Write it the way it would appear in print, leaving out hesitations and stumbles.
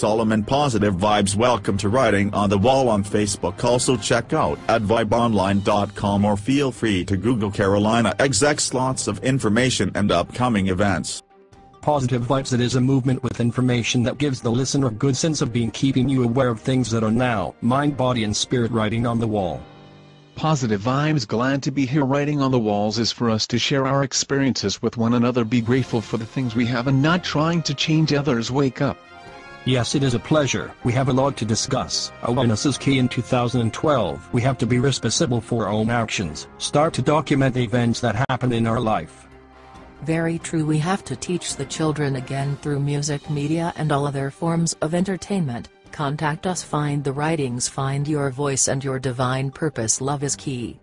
Solomon. Positive vibes. Welcome to Writing on the Wall on Facebook. Also check out @vibeonline.com or feel free to Google Carolina XX. Lots of information and upcoming events. Positive Vibes. It is a movement with information that gives the listener a good sense of being, keeping you aware of things that are now, mind, body and spirit. Writing on the Wall. Positive Vibes. Glad to be here. Writing on the Walls is for us to share our experiences with one another, be grateful for the things we have and not trying to change others. Wake up. Yes, it is a pleasure. We have a lot to discuss. Awareness is key in 2012. We have to be responsible for our own actions. Start to document the events that happen in our life. Very true. We have to teach the children again through music, media and all other forms of entertainment. Contact us. Find the writings, find your voice and your divine purpose. Love is key.